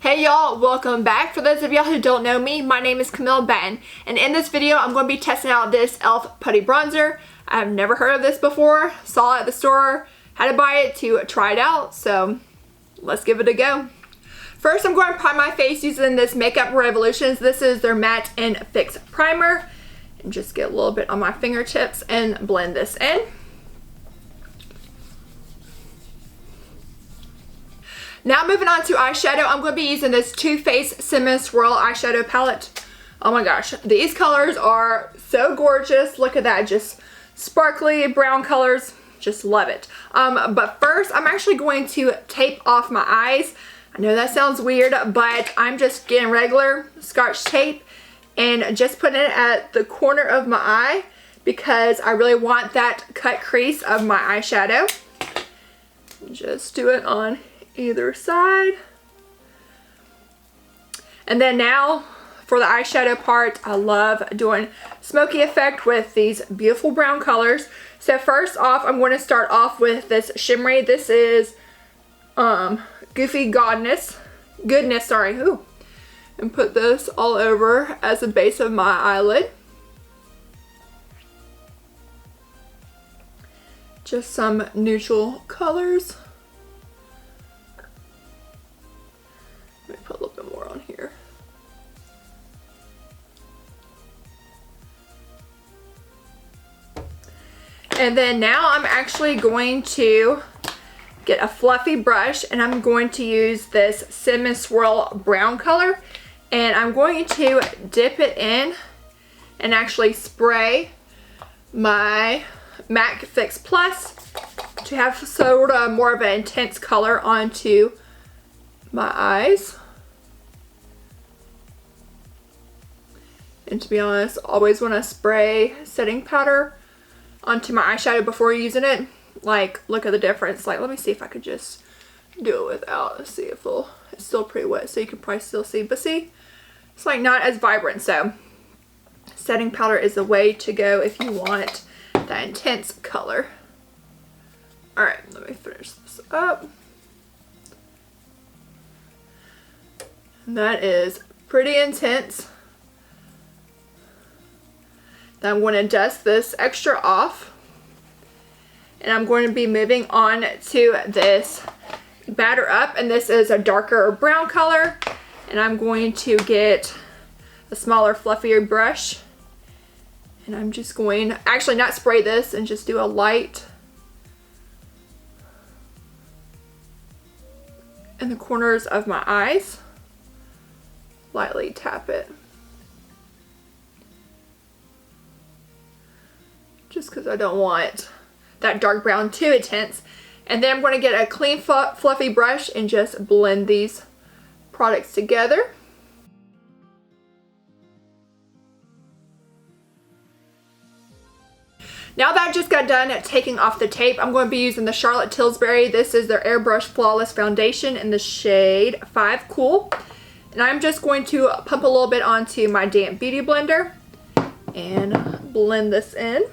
Hey y'all, welcome back. For those of y'all who don't know me, my name is Camille Benton, and in this video I'm going to be testing out this E.L.F. Putty Bronzer. I've never heard of this before, saw it at the store, had to buy it to try it out, so let's give it a go. First I'm going to prime my face using this Makeup Revolutions. This is their Matte and Fix Primer. And just get a little bit on my fingertips and blend this in. Now moving on to eyeshadow, I'm going to be using this Too Faced Cinnamon Swirl eyeshadow palette. Oh my gosh, these colors are so gorgeous. Look at that, just sparkly brown colors. Just love it. But first, I'm actually going to tape off my eyes. I know that sounds weird, but I'm just getting regular Scotch tape and just putting it at the corner of my eye because I really want that cut crease of my eyeshadow. Just do it on either side. And then now for the eyeshadow part, I love doing smoky effect with these beautiful brown colors. So first off, I'm going to start off with this shimmery. This is Goofy Goodness, sorry. Ooh. And put this all over as the base of my eyelid. Just some neutral colors. Let me put a little bit more on here. And then now I'm actually going to get a fluffy brush and I'm going to use this Cinnamon Swirl brown color. And I'm going to dip it in and actually spray my MAC Fix Plus to have sort of more of an intense color onto my eyes. And to be honest, always when I spray setting powder onto my eyeshadow before using it, like, look at the difference. Like, let me see if I could just do it without. Let's see if it's still pretty wet, so you can probably still see. But see, it's like not as vibrant. So setting powder is the way to go if you want that intense color. All right, let me finish this up. And that is pretty intense. Then I'm going to dust this extra off. And I'm going to be moving on to this Batter Up. And this is a darker brown color. And I'm going to get a smaller, fluffier brush. And I'm just going to actually not spray this and just do a light in the corners of my eyes. Lightly tap it. Just because I don't want that dark brown too intense. And then I'm going to get a clean fluffy brush and just blend these products together. Now that I just got done taking off the tape, I'm going to be using the Charlotte Tilbury. This is their Airbrush Flawless Foundation in the shade 5 Cool. And I'm just going to pump a little bit onto my damp beauty blender and blend this in.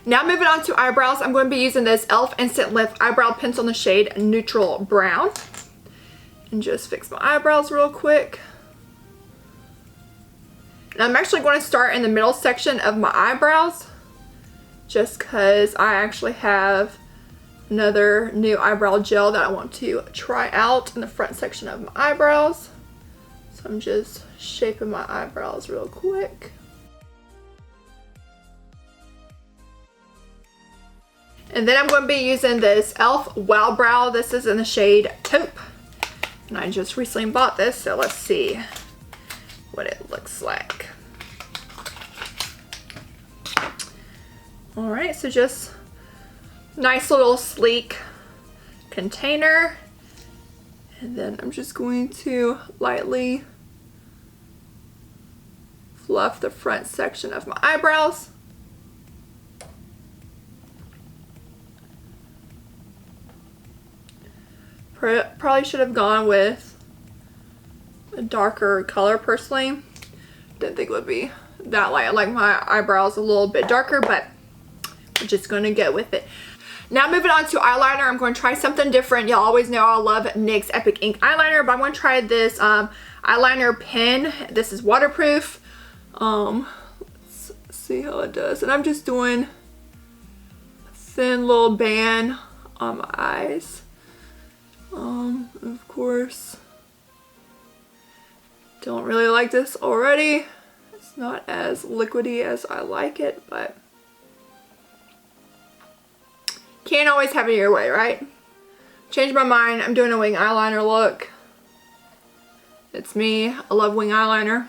Now moving on to eyebrows, I'm going to be using this E.L.F. Instant Lift Eyebrow Pencil in the shade Neutral Brown. And just fix my eyebrows real quick. And I'm actually going to start in the middle section of my eyebrows. Just because I actually have another new eyebrow gel that I want to try out in the front section of my eyebrows. So I'm just shaping my eyebrows real quick. And then I'm going to be using this E.L.F. Wow Brow. This is in the shade Taupe. And I just recently bought this, so let's see what it looks like. Alright, so just nice little sleek container. And then I'm just going to lightly fluff the front section of my eyebrows. Probably should have gone with a darker color personally. Didn't think it would be that light. I like my eyebrows a little bit darker, but We're just gonna go with it. Now moving on to eyeliner, I'm going to try something different. Y'all always know I love NYX Epic Ink eyeliner, but I'm going to try this eyeliner pen. This is waterproof. Let's see how it does. And I'm just doing a thin little band on my eyes. Of course, don't really like this already. It's not as liquidy as I like it, but can't always have it your way, right? Changed my mind. I'm doing a wing eyeliner look. It's me. I love wing eyeliner.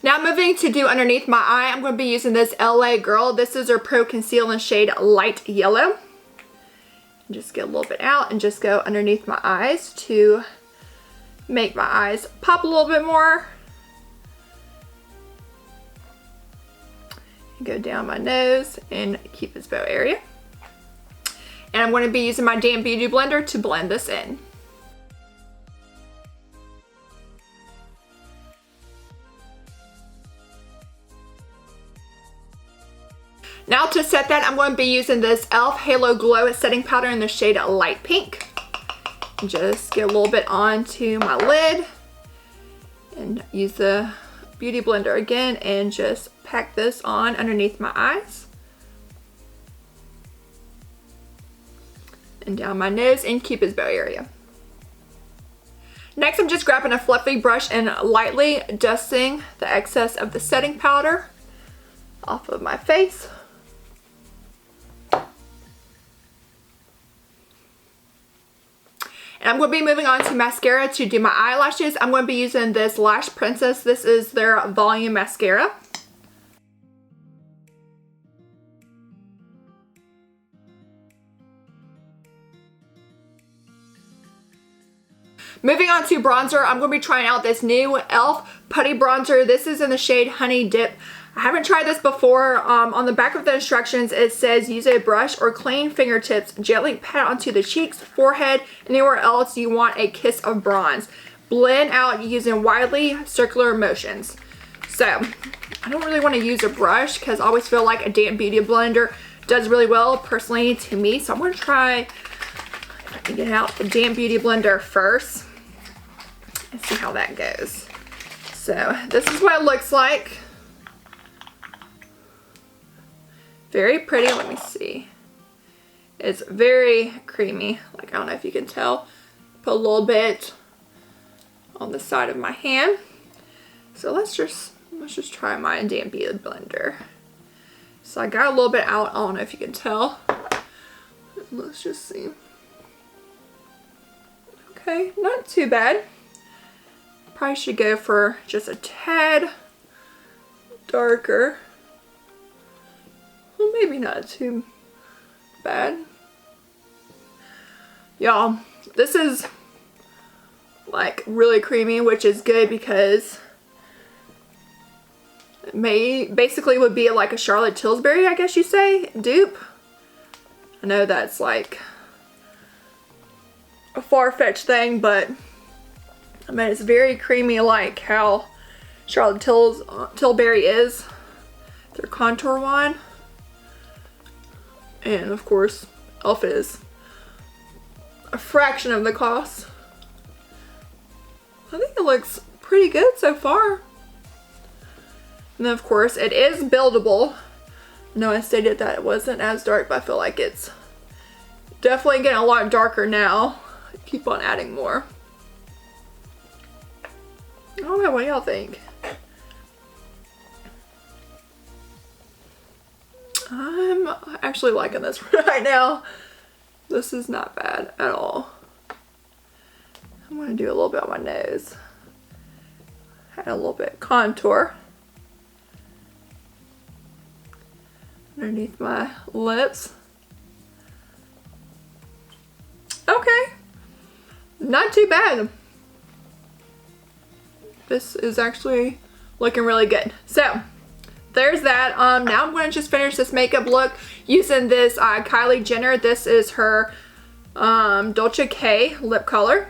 Now moving to do underneath my eye, I'm going to be using this LA Girl. This is her Pro Conceal in shade Light Yellow. Just get a little bit out and just go underneath my eyes to make my eyes pop a little bit more. Go down my nose and keep this bow area. And I'm going to be using my damp beauty blender to blend this in. Now to set that, I'm going to be using this E.L.F. Halo Glow setting powder in the shade Light Pink. Just get a little bit onto my lid and use the beauty blender again and just pack this on underneath my eyes and down my nose and cupid's bow area. Next, I'm just grabbing a fluffy brush and lightly dusting the excess of the setting powder off of my face. And I'm going to be moving on to mascara to do my eyelashes. I'm going to be using this Lash Princess. This is their volume mascara. Moving on to bronzer, I'm going to be trying out this new E.L.F. Putty bronzer. This is in the shade Honey Dip. I haven't tried this before. On the back of the instructions, it says use a brush or clean fingertips, gently pat onto the cheeks, forehead, anywhere else you want a kiss of bronze. Blend out using widely circular motions. So, I don't really want to use a brush because I always feel like a damp beauty blender does really well personally to me. So I'm going to try, if I can get out the damp beauty blender first and see how that goes. So, this is what it looks like. Very pretty. Let me see. It's very creamy. Like, I don't know if you can tell. Put a little bit on the side of my hand. So let's just try my damp beauty blender. So I got a little bit out. I don't know if you can tell. Let's just see. Okay, not too bad. Probably should go for just a tad darker. Well, maybe not too bad. Y'all, this is like really creamy, which is good because it basically would be like a Charlotte Tilbury, I guess you say, dupe. I know that's like a far-fetched thing, but I mean, it's very creamy like how Charlotte Tilbury is, their contour wand. And of course, E.L.F. is a fraction of the cost. I think it looks pretty good so far. And then of course, it is buildable. No, I stated that it wasn't as dark, but I feel like it's definitely getting a lot darker now. I keep on adding more. I don't know, what do y'all think? I'm actually liking this right now. This is not bad at all. I'm going to do a little bit on my nose. Add a little bit of contour underneath my lips. Okay, not too bad. This is actually looking really good. So there's that. Now I'm going to just finish this makeup look using this Kylie Jenner. This is her Dolce K lip color.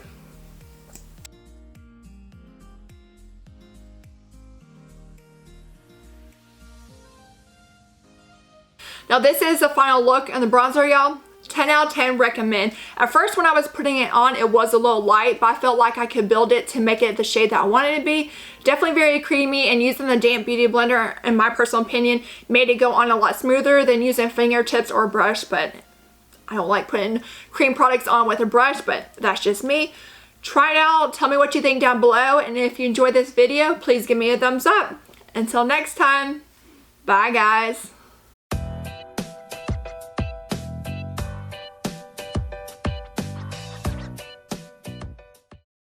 Now this is the final look in the bronzer, y'all. 10 out of 10 recommend. At first when I was putting it on, it was a little light, but I felt like I could build it to make it the shade that I wanted it to be. Definitely very creamy, and using the damp beauty blender, in my personal opinion, made it go on a lot smoother than using fingertips or a brush, but I don't like putting cream products on with a brush, but that's just me. Try it out, tell me what you think down below, and if you enjoyed this video, please give me a thumbs up. Until next time, bye guys.